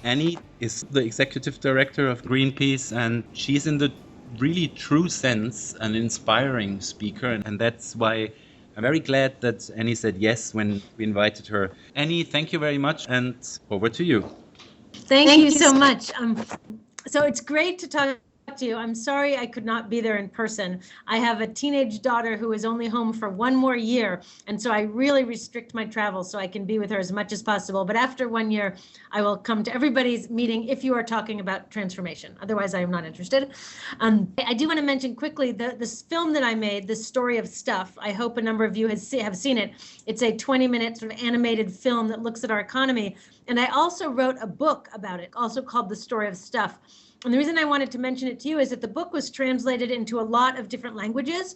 Annie is the executive director of Greenpeace, and she's in the really true sense an inspiring speaker. And that's why I'm very glad that Annie said yes when we invited her. Annie, thank you very much, and over to you. Thank you so much. So it's great to talk to you. I'm sorry I could not be there in person. I have a teenage daughter who is only home for 1 more year, and so I really restrict my travel so I can be with her as much as possible. But after 1 year, I will come to everybody's meeting if you are talking about transformation. Otherwise, I am not interested. I do want to mention quickly this film that I made, The Story of Stuff. I hope a number of you have seen it. It's a 20-minute sort of animated film that looks at our economy. And I also wrote a book about it, also called The Story of Stuff. And the reason I wanted to mention it to you is that the book was translated into a lot of different languages.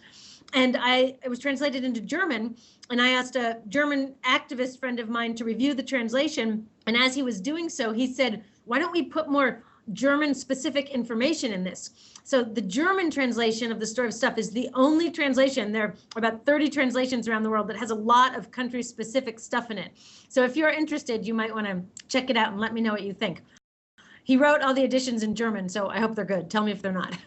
And it was translated into German. And I asked a German activist friend of mine to review the translation. And as he was doing so, he said, why don't we put more German specific information in this? So the German translation of The Story of Stuff is the only translation. There are about 30 translations around the world that has a lot of country specific stuff in it. So if you're interested, you might want to check it out and let me know what you think. He wrote all the editions in German, so I hope they're good. Tell me if they're not.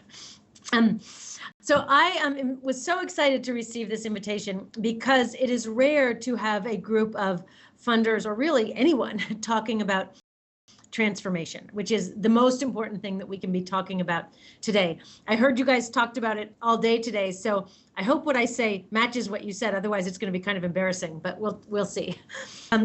So I was so excited to receive this invitation because it is rare to have a group of funders, or really anyone, talking about transformation, which is the most important thing that we can be talking about today. I heard you guys talked about it all day today, so I hope what I say matches what you said. Otherwise, it's going to be kind of embarrassing, but we'll see.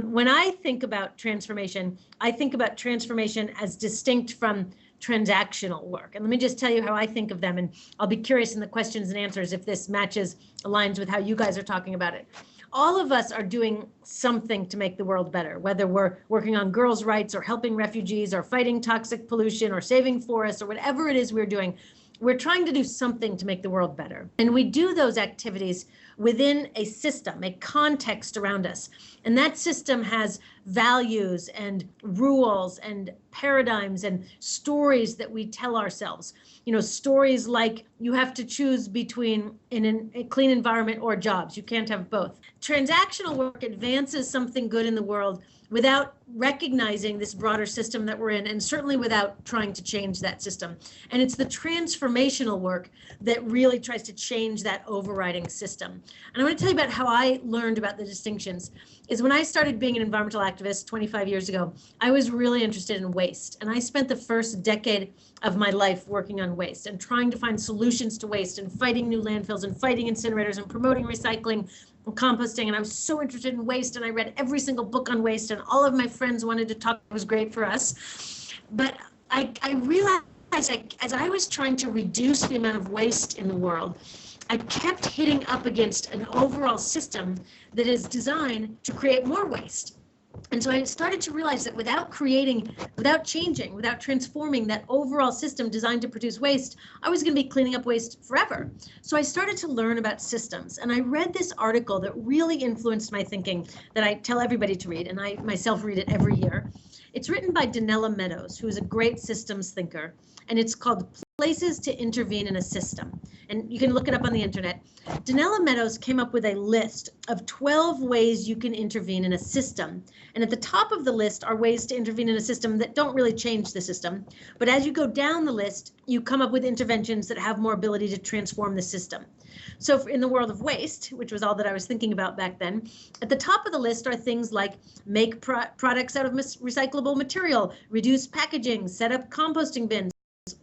When I think about transformation, I think about transformation as distinct from transactional work. And let me just tell you how I think of them, and I'll be curious in the questions and answers if this aligns with how you guys are talking about it. All of us are doing something to make the world better, whether we're working on girls' rights or helping refugees or fighting toxic pollution or saving forests or whatever it is we're doing. We're trying to do something to make the world better. And we do those activities within a system, a context around us. And that system has values and rules and paradigms and stories that we tell ourselves. You know, stories like you have to choose between a clean environment or jobs. You can't have both. Transactional work advances something good in the world without recognizing this broader system that we're in, and certainly without trying to change that system. And it's the transformational work that really tries to change that overriding system. And I want to tell you about how I learned about the distinctions. Is when I started being an environmental activist 25 years ago, I was really interested in waste. And I spent the first decade of my life working on waste and trying to find solutions to waste and fighting new landfills and fighting incinerators and promoting recycling and composting. And I was so interested in waste, and I read every single book on waste, and all of my friends wanted to talk. It was great for us. But I realized as I was trying to reduce the amount of waste in the world, I kept hitting up against an overall system that is designed to create more waste. And so I started to realize that without changing, without transforming that overall system designed to produce waste, I was going to be cleaning up waste forever. So I started to learn about systems. And I read this article that really influenced my thinking that I tell everybody to read, and I myself read it every year. It's written by Donella Meadows, who is a great systems thinker, and it's called Places to Intervene in a System. And you can look it up on the internet. Donella Meadows came up with a list of 12 ways you can intervene in a system. And at the top of the list are ways to intervene in a system that don't really change the system. But as you go down the list, you come up with interventions that have more ability to transform the system. So in the world of waste, which was all that I was thinking about back then, at the top of the list are things like make products out of recyclable material, reduce packaging, set up composting bins.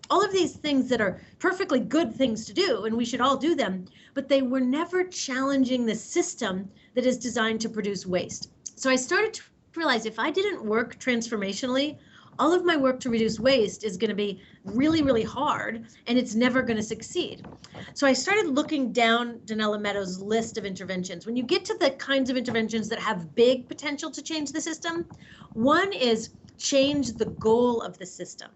All of these things that are perfectly good things to do, and we should all do them, but they were never challenging the system that is designed to produce waste. So I started to realize if I didn't work transformationally, all of my work to reduce waste is going to be really, really hard, and it's never going to succeed. So I started looking down Donella Meadows' list of interventions. When you get to the kinds of interventions that have big potential to change the system, one is change the goal of the system.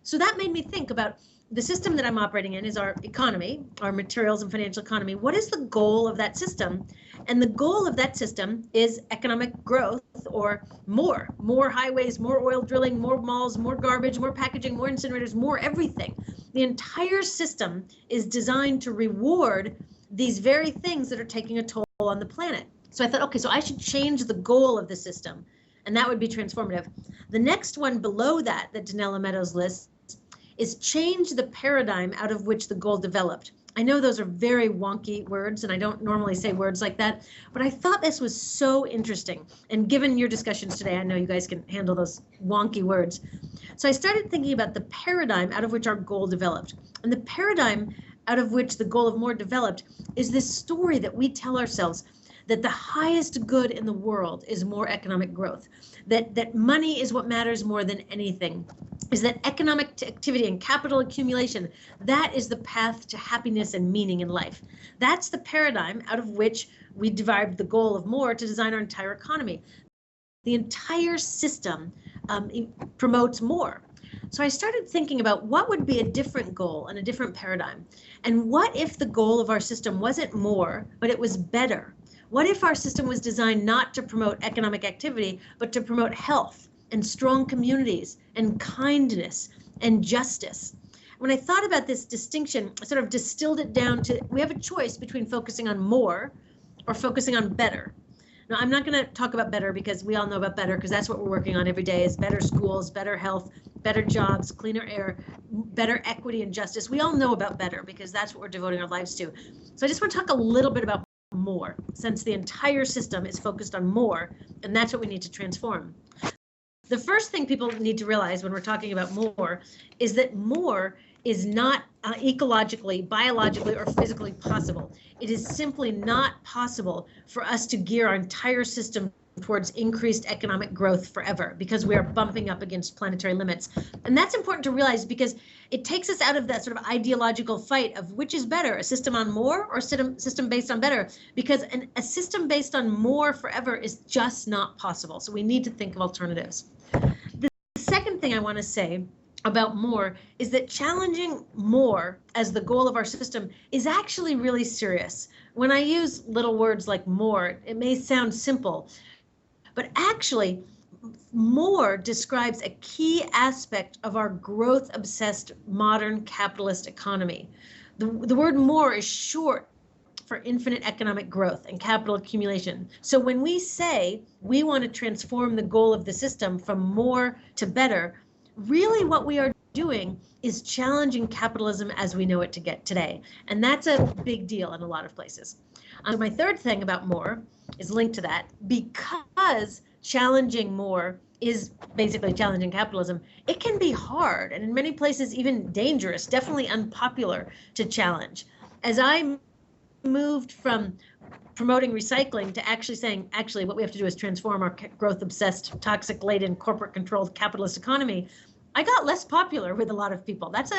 So that made me think about the system that I'm operating in is our economy, our materials and financial economy. What is the goal of that system? And the goal of that system is economic growth, or more highways, more oil drilling, more malls, more garbage, more packaging, more incinerators, more everything. The entire system is designed to reward these very things that are taking a toll on the planet. So I thought, okay, so I should change the goal of the system. and that would be transformative. The next one below that Donella Meadows lists is change the paradigm out of which the goal developed. I know those are very wonky words, and I don't normally say words like that, but I thought this was so interesting. And given your discussions today, I know you guys can handle those wonky words. So I started thinking about the paradigm out of which our goal developed. And the paradigm out of which the goal of more developed is this story that we tell ourselves that the highest good in the world is more economic growth, that money is what matters more than anything, is that economic activity and capital accumulation, that is the path to happiness and meaning in life. That's the paradigm out of which we derived the goal of more to design our entire economy. The entire system promotes more. So I started thinking about what would be a different goal and a different paradigm. And what if the goal of our system wasn't more, but it was better? What if our system was designed not to promote economic activity, but to promote health and strong communities and kindness and justice? When I thought about this distinction, I sort of distilled it down to, we have a choice between focusing on more or focusing on better. Now, I'm not going to talk about better because we all know about better, because that's what we're working on every day, is better schools, better health, better jobs, cleaner air, better equity and justice. We all know about better because that's what we're devoting our lives to. So I just want to talk a little bit about more, since the entire system is focused on more, and that's what we need to transform. The first thing people need to realize when we're talking about more is that more is not ecologically, biologically, or physically possible. It is simply not possible for us to gear our entire system towards increased economic growth forever, because we are bumping up against planetary limits. And that's important to realize, because it takes us out of that sort of ideological fight of which is better, a system on more or a system based on better, because a system based on more forever is just not possible. So we need to think of alternatives. The second thing I want to say about more is that challenging more as the goal of our system is actually really serious. When I use little words like more, it may sound simple, but actually, more describes a key aspect of our growth-obsessed modern capitalist economy. The word more is short for infinite economic growth and capital accumulation. So when we say we want to transform the goal of the system from more to better, really what we are doing is challenging capitalism as we know it to get today. And that's a big deal in a lot of places. My third thing about more is linked to that. Because challenging more is basically challenging capitalism, it can be hard, and in many places even dangerous, definitely unpopular to challenge. As I moved from promoting recycling to actually saying, actually what we have to do is transform our growth-obsessed, toxic-laden, corporate-controlled capitalist economy, I got less popular with a lot of people. That's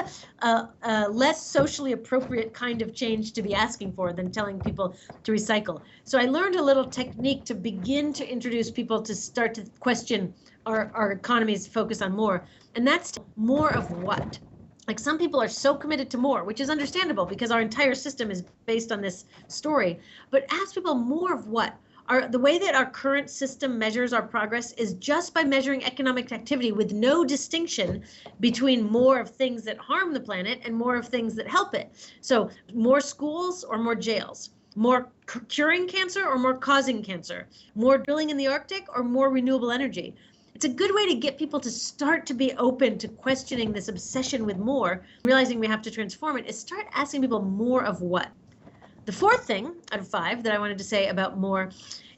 a less socially appropriate kind of change to be asking for than telling people to recycle. So I learned a little technique to begin to introduce people to start to question our economy's focus on more. And that's more of what? Like, some people are so committed to more, which is understandable because our entire system is based on this story. But ask people, more of what? The way that our current system measures our progress is just by measuring economic activity with no distinction between more of things that harm the planet and more of things that help it. So more schools or more jails, more curing cancer or more causing cancer, more drilling in the Arctic or more renewable energy. It's a good way to get people to start to be open to questioning this obsession with more, realizing we have to transform it, is start asking people more of what. The fourth thing out of 5 that I wanted to say about more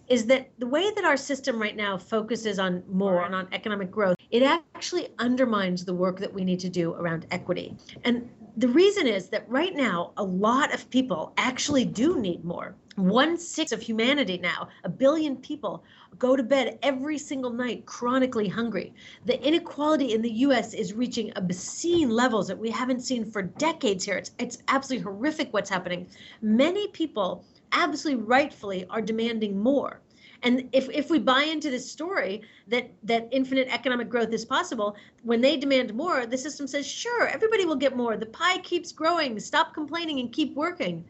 is that the way that our system right now focuses on more and on economic growth, it actually undermines the work that we need to do around equity. And the reason is that right now, a lot of people actually do need more. 1/6 of humanity now, 1 billion people, go to bed every single night chronically hungry. The inequality in the US is reaching obscene levels that we haven't seen for decades here. It's absolutely horrific what's happening. Many people absolutely rightfully are demanding more. And if we buy into this story that infinite economic growth is possible, when they demand more, the system says, sure, everybody will get more. The pie keeps growing. Stop complaining and keep working.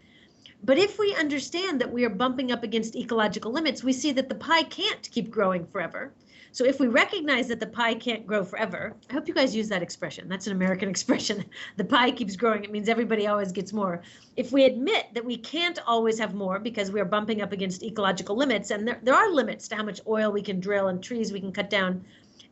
But if we understand that we are bumping up against ecological limits, we see that the pie can't keep growing forever. So if we recognize that the pie can't grow forever, I hope you guys use that expression. That's an American expression. The pie keeps growing. It means everybody always gets more. If we admit that we can't always have more because we are bumping up against ecological limits, and there are limits to how much oil we can drill and trees we can cut down,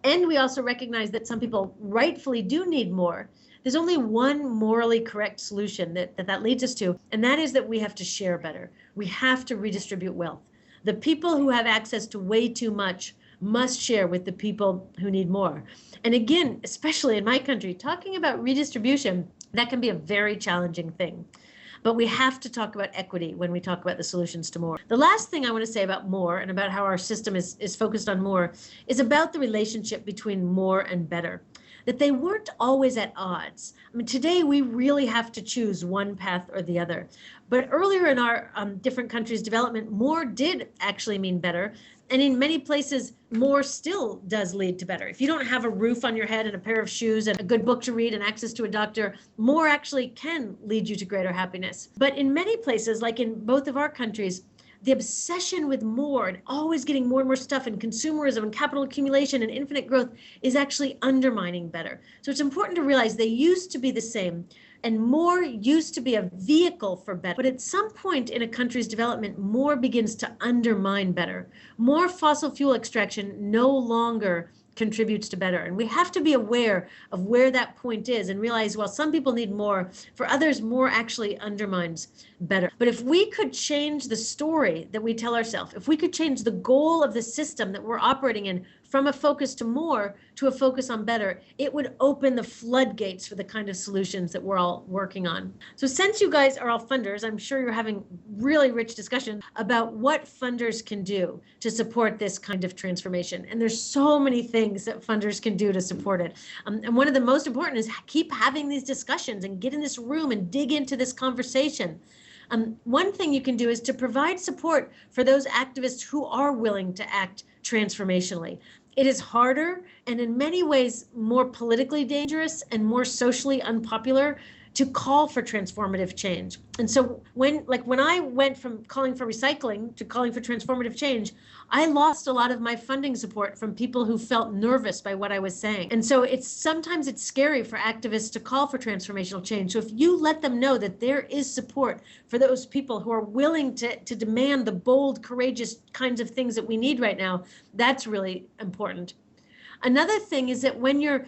and we also recognize that some people rightfully do need more, there's only one morally correct solution that leads us to, and that is that we have to share better. We have to redistribute wealth. The people who have access to way too much must share with the people who need more. And again, especially in my country, talking about redistribution, that can be a very challenging thing. But we have to talk about equity when we talk about the solutions to more. The last thing I want to say about more and about how our system is focused on more is about the relationship between more and better, that they weren't always at odds. I mean, today we really have to choose one path or the other. But earlier in our different countries' development, more did actually mean better. And in many places, more still does lead to better. If you don't have a roof on your head and a pair of shoes and a good book to read and access to a doctor, more actually can lead you to greater happiness. But in many places, like in both of our countries, the obsession with more and always getting more and more stuff and consumerism and capital accumulation and infinite growth is actually undermining better. So it's important to realize they used to be the same, and more used to be a vehicle for better. But at some point in a country's development, more begins to undermine better. More fossil fuel extraction no longer contributes to better. And we have to be aware of where that point is and realize, while some people need more, for others, more actually undermines better. But if we could change the story that we tell ourselves, if we could change the goal of the system that we're operating in from a focus to more to a focus on better, it would open the floodgates for the kind of solutions that we're all working on. So since you guys are all funders, I'm sure you're having really rich discussions about what funders can do to support this kind of transformation. And there's so many things that funders can do to support it. And one of the most important is keep having these discussions and get in this room and dig into this conversation. One thing you can do is to provide support for those activists who are willing to act transformationally. It is harder and in many ways more politically dangerous and more socially unpopular to call for transformative change. And so when I went from calling for recycling to calling for transformative change, I lost a lot of my funding support from people who felt nervous by what I was saying. And so sometimes it's scary for activists to call for transformational change. So if you let them know that there is support for those people who are willing to demand the bold, courageous kinds of things that we need right now, that's really important. Another thing is that when you're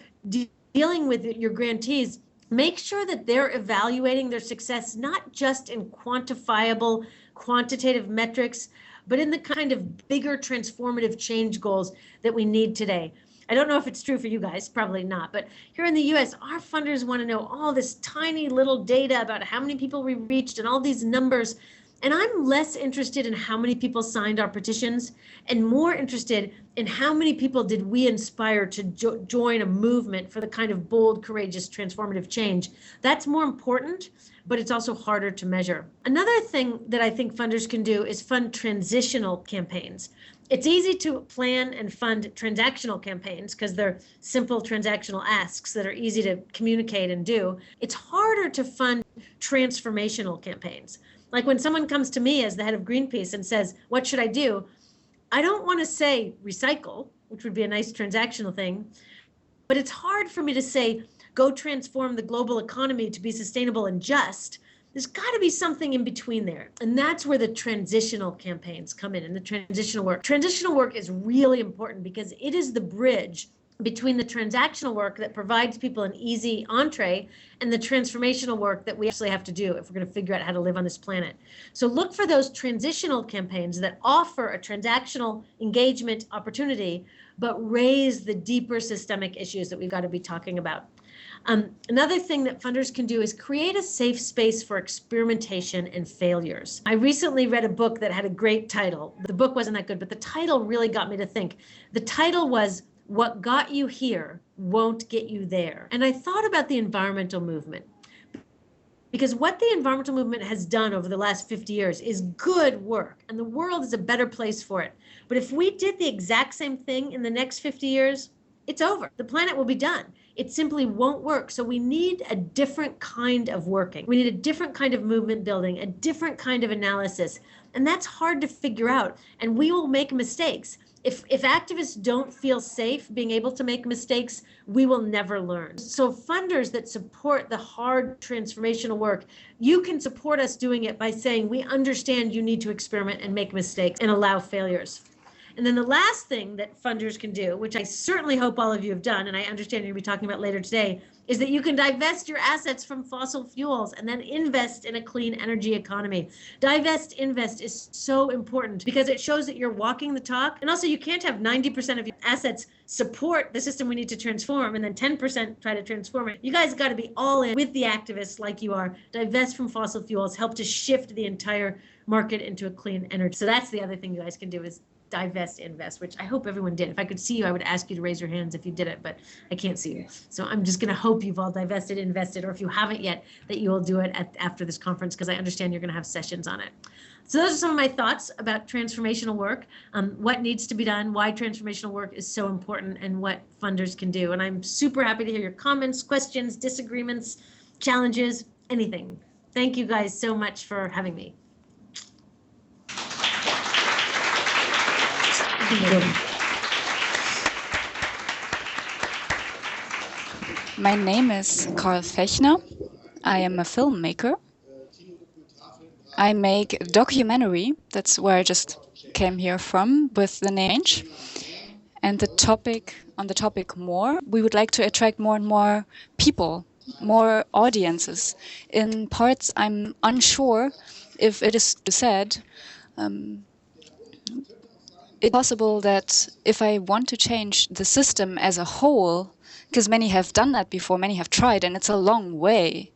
dealing with your grantees, make sure that they're evaluating their success, not just in quantifiable, quantitative metrics, but in the kind of bigger transformative change goals that we need today. I don't know if it's true for you guys, probably not, but here in the US, our funders want to know all this tiny little data about how many people we reached and all these numbers. And I'm less interested in how many people signed our petitions and more interested in how many people did we inspire to join a movement for the kind of bold, courageous, transformative change. That's more important, but it's also harder to measure. Another thing that I think funders can do is fund transitional campaigns. It's easy to plan and fund transactional campaigns because they're simple transactional asks that are easy to communicate and do. It's harder to fund transformational campaigns. Like when someone comes to me as the head of Greenpeace and says, what should I do? I don't want to say recycle, which would be a nice transactional thing, but it's hard for me to say, go transform the global economy to be sustainable and just. There's got to be something in between there. And that's where the transitional campaigns come in and the transitional work. Transitional work is really important because it is the bridge between the transactional work that provides people an easy entree and the transformational work that we actually have to do if we're going to figure out how to live on this planet. So look for those transitional campaigns that offer a transactional engagement opportunity, but raise the deeper systemic issues that we've got to be talking about. Another thing that funders can do is create a safe space for experimentation and failures. I recently read a book that had a great title. The book wasn't that good, but the title really got me to think. The title was What Got You Here Won't Get You There. And I thought about the environmental movement, because what the environmental movement has done over the last 50 years is good work, and the world is a better place for it. But if we did the exact same thing in the next 50 years, it's over. The planet will be done. it simply won't work. So we need a different kind of working. We need a different kind of movement building, a different kind of analysis. And that's hard to figure out. And we will make mistakes. If activists don't feel safe being able to make mistakes, we will never learn. So funders that support the hard transformational work, you can support us doing it by saying, we understand you need to experiment and make mistakes and allow failures. And then the last thing that funders can do, which I certainly hope all of you have done, and I understand you're going to be talking about later today, is that you can divest your assets from fossil fuels and then invest in a clean energy economy. Divest, invest is so important because it shows that you're walking the talk. And also you can't have 90% of your assets support the system we need to transform and then 10% try to transform it. You guys got to be all in with the activists like you are. Divest from fossil fuels, help to shift the entire market into a clean energy. So that's the other thing you guys can do is divest, invest, which I hope everyone did. If I could see you, I would ask you to raise your hands if you did it, but I can't see you. So I'm just going to hope you've all divested, invested, or if you haven't yet, that you will do it after this conference, because I understand you're going to have sessions on it. So those are some of my thoughts about transformational work, what needs to be done, why transformational work is so important, and what funders can do. And I'm super happy to hear your comments, questions, disagreements, challenges, anything. Thank you guys so much for having me. My name is Karl Fechner. I am a filmmaker. I make a documentary. That's where I just came here from with the name. And the topic more, we would like to attract more and more people, more audiences. In parts, I'm unsure if it is said. It's possible that if I want to change the system as a whole, because many have done that before, many have tried, and it's a long way.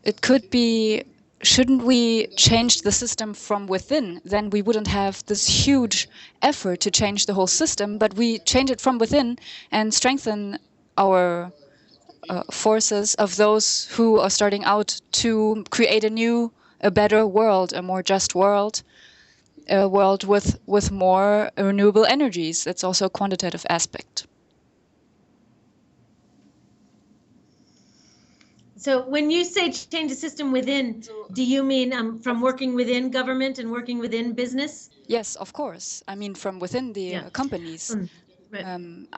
It could be, shouldn't we change the system from within? Then we wouldn't have this huge effort to change the whole system, but we change it from within and strengthen our forces of those who are starting out to create a better world, a more just world. A world with more renewable energies. That's also a quantitative aspect. So when you say change the system within, do you mean from working within government and working within business? Yes, of course. I mean from within the companies. Right.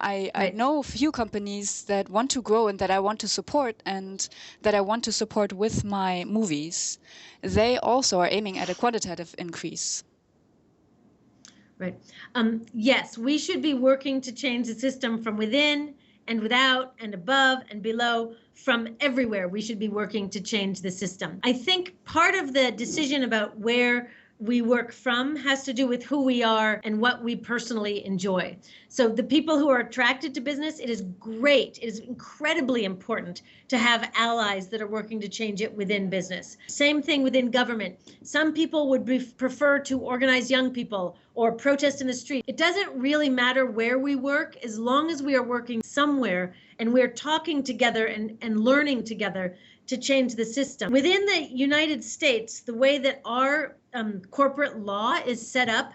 I know a few companies that want to grow and that I want to support and that I want to support with my movies. They also are aiming at a quantitative increase. Right. Yes, we should be working to change the system from within and without and above and below, from everywhere. We should be working to change the system. I think part of the decision about where we work from has to do with who we are and what we personally enjoy. So the people who are attracted to business, it is great. It is incredibly important to have allies that are working to change it within business. Same thing within government. Some people would prefer to organize young people or protest in the street. It doesn't really matter where we work as long as we are working somewhere and we're talking together and learning together to change the system. Within the United States, the way that our corporate law is set up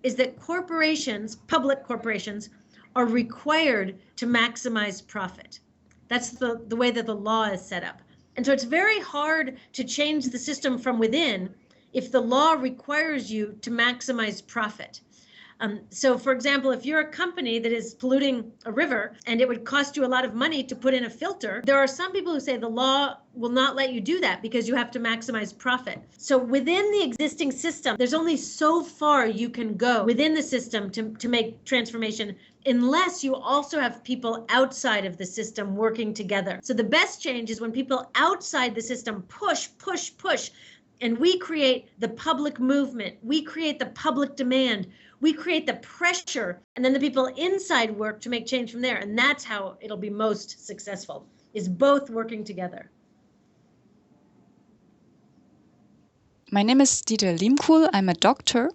is that corporations, public corporations, are required to maximize profit. That's the way that the law is set up. And so it's very hard to change the system from within if the law requires you to maximize profit. So for example, if you're a company that is polluting a river and it would cost you a lot of money to put in a filter, there are some people who say the law will not let you do that because you have to maximize profit. So within the existing system, there's only so far you can go within the system to make transformation unless you also have people outside of the system working together. So the best change is when people outside the system push, and we create the public movement, we create the public demand, we create the pressure, and then the people inside work to make change from there. And that's how it'll be most successful, is both working together. My name is Dieter Liemkuhl. I'm a doctor.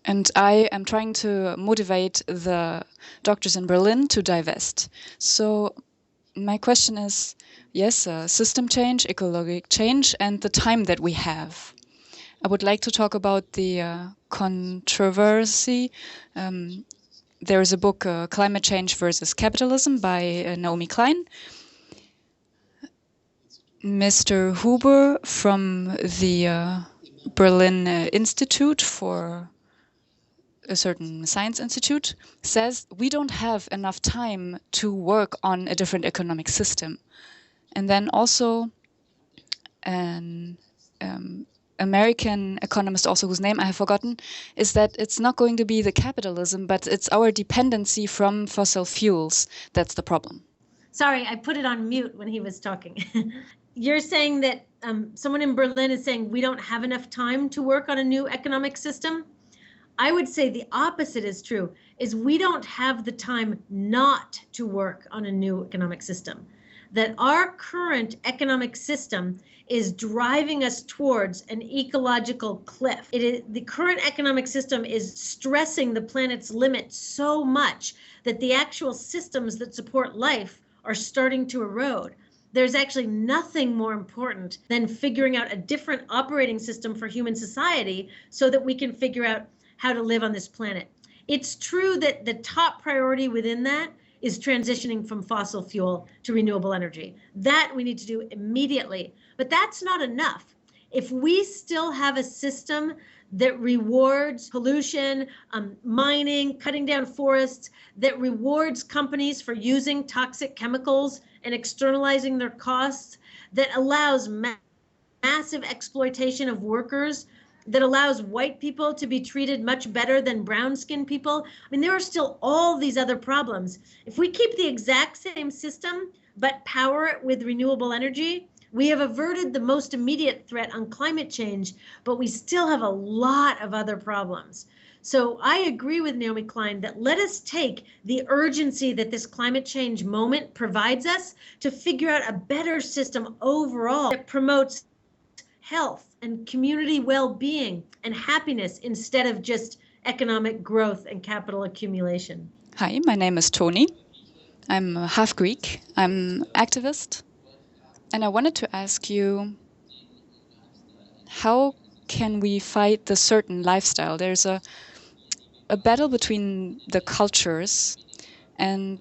And I am trying to motivate the doctors in Berlin to divest. So my question is, yes, system change, ecological change, and the time that we have. I would like to talk about the controversy. There is a book, Climate Change versus Capitalism by Naomi Klein. Mr. Huber from the Berlin Institute for a certain science institute says we don't have enough time to work on a different economic system. And then also an American economist also whose name I have forgotten, is that it's not going to be the capitalism, but it's our dependency from fossil fuels that's the problem. Sorry, I put it on mute when he was talking. You're saying that someone in Berlin is saying we don't have enough time to work on a new economic system? I would say the opposite is true, is we don't have the time not to work on a new economic system. That our current economic system is driving us towards an ecological cliff. The current economic system is stressing the planet's limits so much that the actual systems that support life are starting to erode. There's actually nothing more important than figuring out a different operating system for human society so that we can figure out how to live on this planet. It's true that the top priority within that is transitioning from fossil fuel to renewable energy. That we need to do immediately, but that's not enough. If we still have a system that rewards pollution, mining, cutting down forests, that rewards companies for using toxic chemicals and externalizing their costs, that allows massive exploitation of workers, that allows white people to be treated much better than brown-skinned people. I mean, there are still all these other problems. If we keep the exact same system, but power it with renewable energy, we have averted the most immediate threat on climate change, but we still have a lot of other problems. So I agree with Naomi Klein that let us take the urgency that this climate change moment provides us to figure out a better system overall that promotes health and community well-being and happiness instead of just economic growth and capital accumulation. Hi, my name is Toni. I'm half Greek. I'm activist. And I wanted to ask you, how can we fight the certain lifestyle? There's a battle between the cultures, and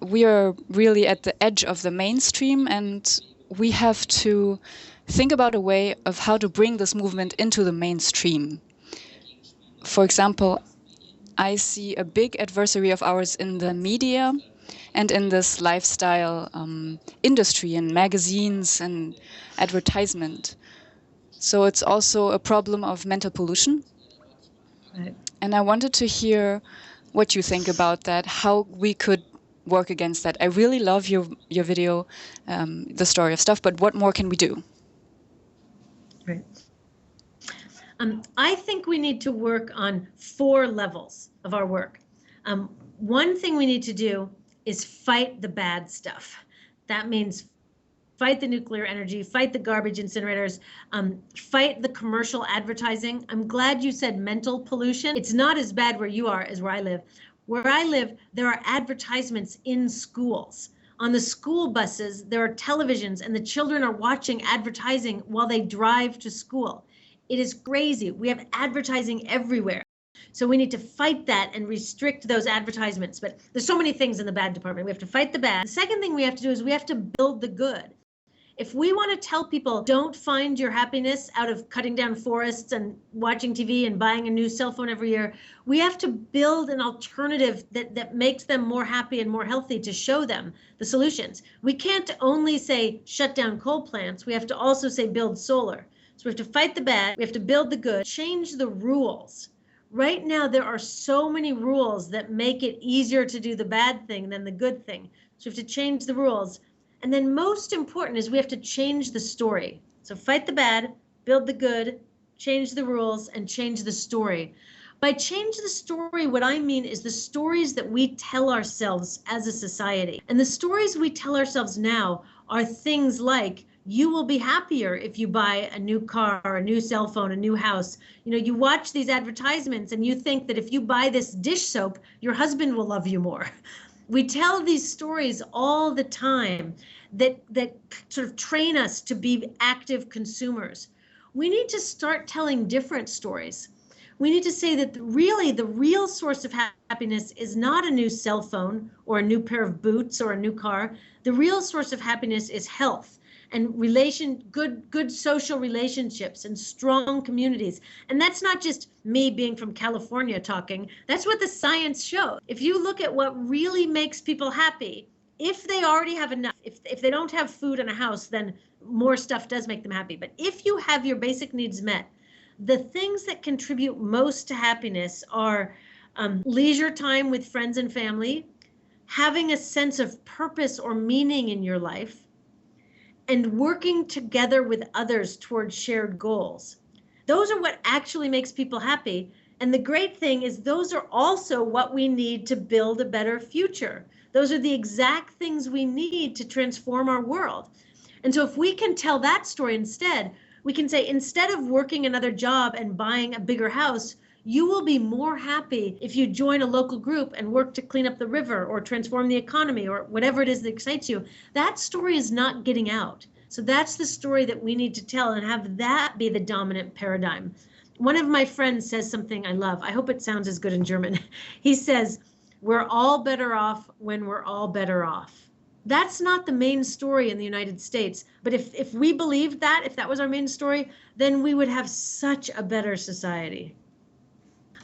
we are really at the edge of the mainstream, and we have to think about a way of how to bring this movement into the mainstream. For example, I see a big adversary of ours in the media and in this lifestyle industry and magazines and advertisement. So it's also a problem of mental pollution. Right. And I wanted to hear what you think about that, how we could work against that. I really love your video, The Story of Stuff, but what more can we do? Right. I think we need to work on 4 levels of our work. One thing we need to do is fight the bad stuff. That means fight the nuclear energy, fight the garbage incinerators, fight the commercial advertising. I'm glad you said mental pollution. It's not as bad where you are as where I live. Where I live, there are advertisements in schools. On the school buses, there are televisions and the children are watching advertising while they drive to school. It is crazy. We have advertising everywhere. So we need to fight that and restrict those advertisements. But there's so many things in the bad department. We have to fight the bad. The second thing we have to do is we have to build the good. If we want to tell people don't find your happiness out of cutting down forests and watching TV and buying a new cell phone every year, we have to build an alternative that makes them more happy and more healthy to show them the solutions. We can't only say shut down coal plants. We have to also say build solar. So we have to fight the bad. We have to build the good, change the rules. Right now, there are so many rules that make it easier to do the bad thing than the good thing. So we have to change the rules. And then most important is we have to change the story. So fight the bad, build the good, change the rules, and change the story. By change the story, what I mean is the stories that we tell ourselves as a society. And the stories we tell ourselves now are things like, you will be happier if you buy a new car, a new cell phone, a new house. You know, you watch these advertisements and you think that if you buy this dish soap, your husband will love you more. We tell these stories all the time that sort of train us to be active consumers. we need to start telling different stories. We need to say that really the real source of happiness is not a new cell phone or a new pair of boots or a new car. The real source of happiness is health and good social relationships and strong communities. And that's not just me being from California talking. That's what the science shows. If you look at what really makes people happy, if they already have enough, if they don't have food and a house, then more stuff does make them happy. But if you have your basic needs met, the things that contribute most to happiness are leisure time with friends and family, having a sense of purpose or meaning in your life, and working together with others towards shared goals. Those are what actually makes people happy. And the great thing is those are also what we need to build a better future. Those are the exact things we need to transform our world. And so if we can tell that story instead, we can say, instead of working another job and buying a bigger house, you will be more happy if you join a local group and work to clean up the river or transform the economy or whatever it is that excites you. That story is not getting out. So that's the story that we need to tell and have that be the dominant paradigm. One of my friends says something I love. I hope it sounds as good in German. He says, we're all better off when we're all better off. That's not the main story in the United States. But if we believed that, if that was our main story, then we would have such a better society.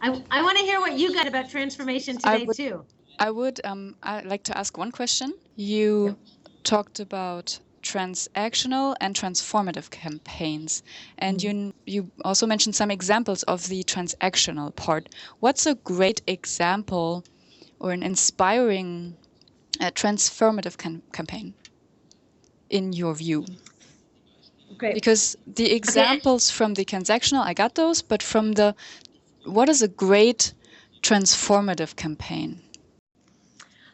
I want to hear what you got about transformation today, too. I'd like to ask one question. You talked about transactional and transformative campaigns. And you also mentioned some examples of the transactional part. What's a great example or an inspiring transformative campaign in your view? Great. Because the examples from the transactional, I got those, but from the, what is a great transformative campaign?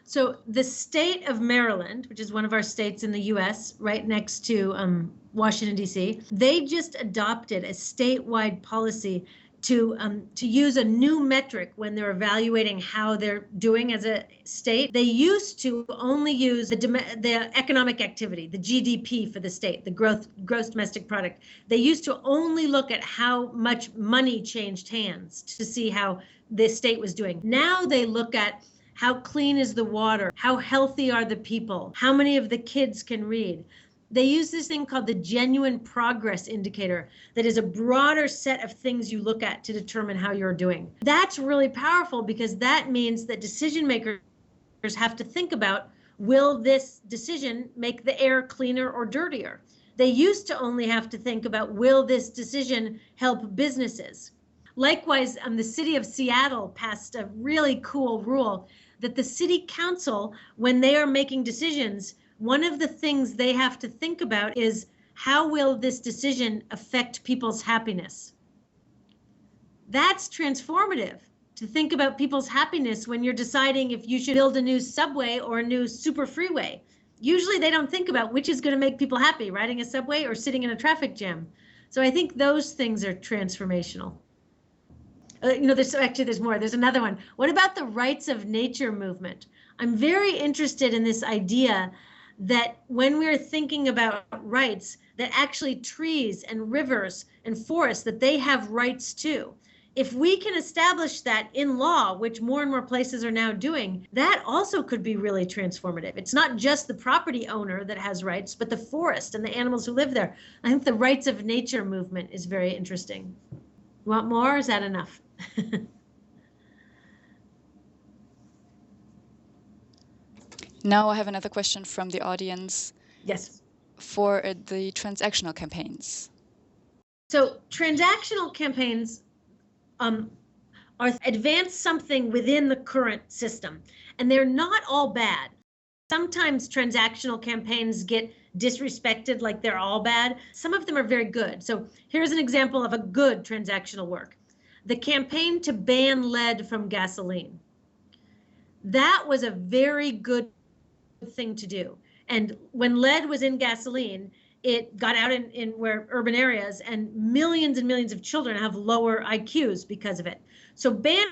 So the state of Maryland, which is one of our states in the US, right next to Washington, D.C., they just adopted a statewide policy to use a new metric when they're evaluating how they're doing as a state. They used to only use the economic activity, the GDP for the state, the gross domestic product. They used to only look at how much money changed hands to see how the state was doing. Now they look at how clean is the water, how healthy are the people, how many of the kids can read. They use this thing called the genuine progress indicator that is a broader set of things you look at to determine how you're doing. That's really powerful because that means that decision makers have to think about, will this decision make the air cleaner or dirtier? They used to only have to think about, will this decision help businesses? Likewise, the city of Seattle passed a really cool rule that the city council, when they are making decisions, one of the things they have to think about is, how will this decision affect people's happiness? That's transformative, to think about people's happiness when you're deciding if you should build a new subway or a new super freeway. Usually they don't think about which is going to make people happy, riding a subway or sitting in a traffic jam. So I think those things are transformational. There's more. There's another one. What about the rights of nature movement? I'm very interested in this idea that when we're thinking about rights, that actually trees and rivers and forests, that they have rights too. If we can establish that in law, which more and more places are now doing, that also could be really transformative. It's not just the property owner that has rights, but the forest and the animals who live there. I think the rights of nature movement is very interesting. You want more, or is that enough? Now I have another question from the audience. Yes. For the transactional campaigns. So transactional campaigns are advance something within the current system, and they're not all bad. Sometimes transactional campaigns get disrespected like they're all bad. Some of them are very good. So here's an example of a good transactional work. The campaign to ban lead from gasoline. That was a very good thing to do. And when lead was in gasoline, it got out in where urban areas, and millions of children have lower IQs because of it. So banning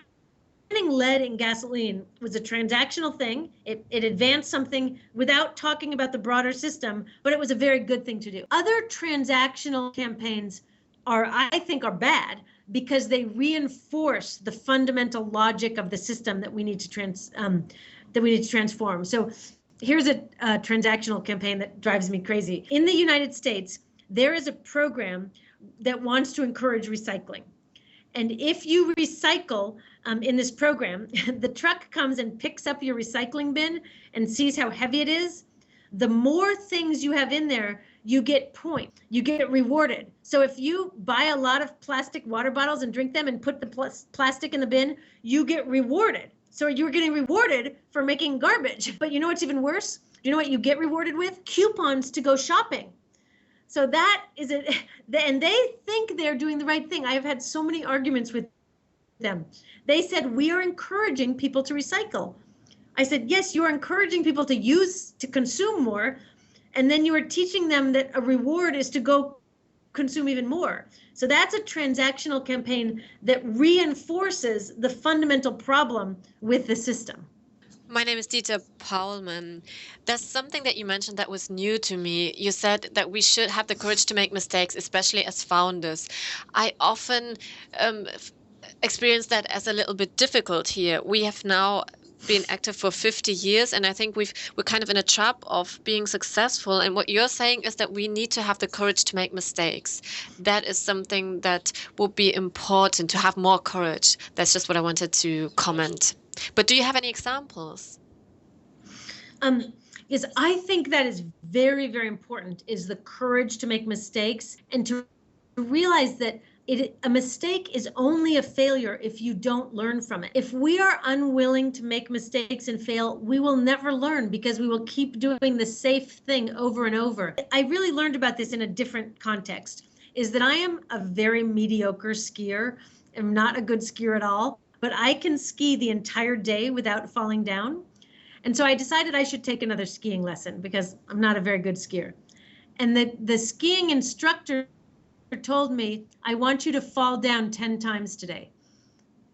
lead in gasoline was a transactional thing. It advanced something without talking about the broader system, but it was a very good thing to do. Other transactional campaigns I think, are bad because they reinforce the fundamental logic of the system that we need to transform. So here's a transactional campaign that drives me crazy. In the United States, there is a program that wants to encourage recycling. And if you recycle in this program, the truck comes and picks up your recycling bin and sees how heavy it is. The more things you have in there, you get points, you get rewarded. So if you buy a lot of plastic water bottles and drink them and put the plastic in the bin, you get rewarded. So you're getting rewarded for making garbage. But you know what's even worse? You know what you get rewarded with? Coupons to go shopping. So that is it. And they think they're doing the right thing. I have had so many arguments with them. They said, we are encouraging people to recycle. I said, yes, you're encouraging people to consume more. And then you are teaching them that a reward is to go consume even more. So that's a transactional campaign that reinforces the fundamental problem with the system. My name is Dieter Paulman. There's something that you mentioned that was new to me. You said that we should have the courage to make mistakes, especially as founders. I often experience that as a little bit difficult here. We have now been active for 50 years, and I think we're kind of in a trap of being successful. And what you're saying is that we need to have the courage to make mistakes. That is something that will be important, to have more courage. That's just what I wanted to comment. But do you have any examples? Yes, I think that is very, very important, is the courage to make mistakes and to realize that a mistake is only a failure if you don't learn from it. If we are unwilling to make mistakes and fail, we will never learn because we will keep doing the safe thing over and over. I really learned about this in a different context, is that I am a very mediocre skier. I'm not a good skier at all, but I can ski the entire day without falling down. And so I decided I should take another skiing lesson because I'm not a very good skier. And the skiing instructor told me, I want you to fall down 10 times today.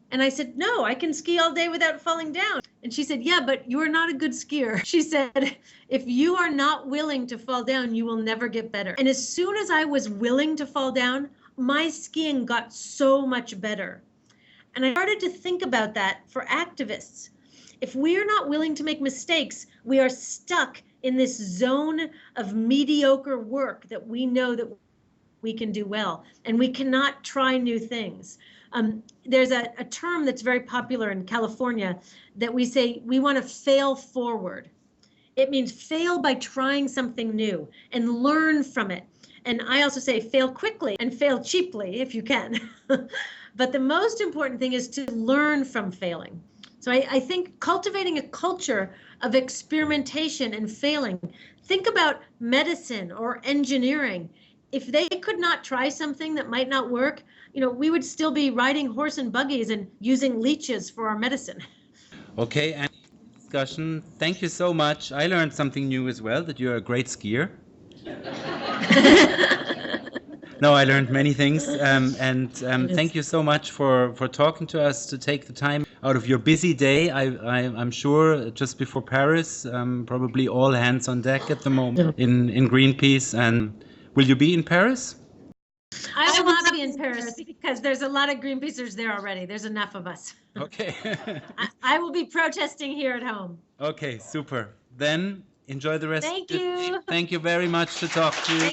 And I said, no, I can ski all day without falling down. And she said, yeah, but you're not a good skier. She said, if you are not willing to fall down, you will never get better. And as soon as I was willing to fall down, my skiing got so much better. And I started to think about that for activists. If we are not willing to make mistakes, we are stuck in this zone of mediocre work that we know that we can do well, and we cannot try new things. There's a term that's very popular in California that we say we want to fail forward. It means fail by trying something new and learn from it. And I also say fail quickly and fail cheaply if you can. But the most important thing is to learn from failing. So I think cultivating a culture of experimentation and failing. Think about medicine or engineering. If they could not try something that might not work, we would still be riding horse and buggies and using leeches for our medicine. Okay, and discussion. Thank you so much. I learned something new as well, that you're a great skier. No, I learned many things, thank you so much for talking to us, to take the time out of your busy day. I'm sure just before Paris, probably all hands on deck at the moment in Greenpeace. And will you be in Paris? I will not be in Paris because there's a lot of Greenpeacers there already. There's enough of us. Okay. I will be protesting here at home. Okay, super. Then enjoy the rest. Thank you. Thank you very much to talk to you.